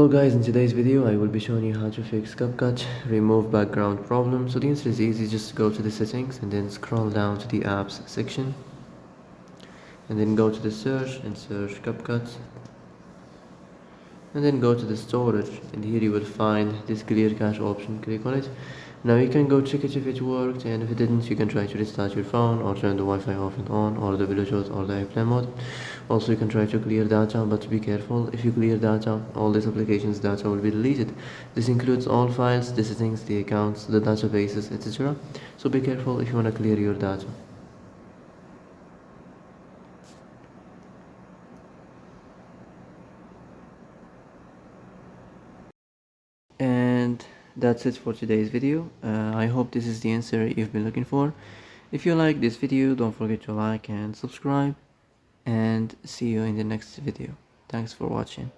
Hello guys, in today's video I will be showing you how to fix Capcut remove background problem. So the answer is easy, just go to the settings and then scroll down to the apps section and then go to the search and search Capcut and then go to the storage, and here you will find this clear cache option. Click on it. Now you can go check it if it worked, and if it didn't you can try to restart your phone or turn the Wi-Fi off and on, or the Bluetooth or the airplane mode. Also you can try to clear data, but be careful. If you clear data, all this application's data will be deleted. This includes all files, the settings, the accounts, the databases, etc. So be careful if you want to clear your data. And that's it for today's video. I hope this is the answer you've been looking for. If you like this video, don't forget to like and subscribe, and see you in the next video. Thanks for watching.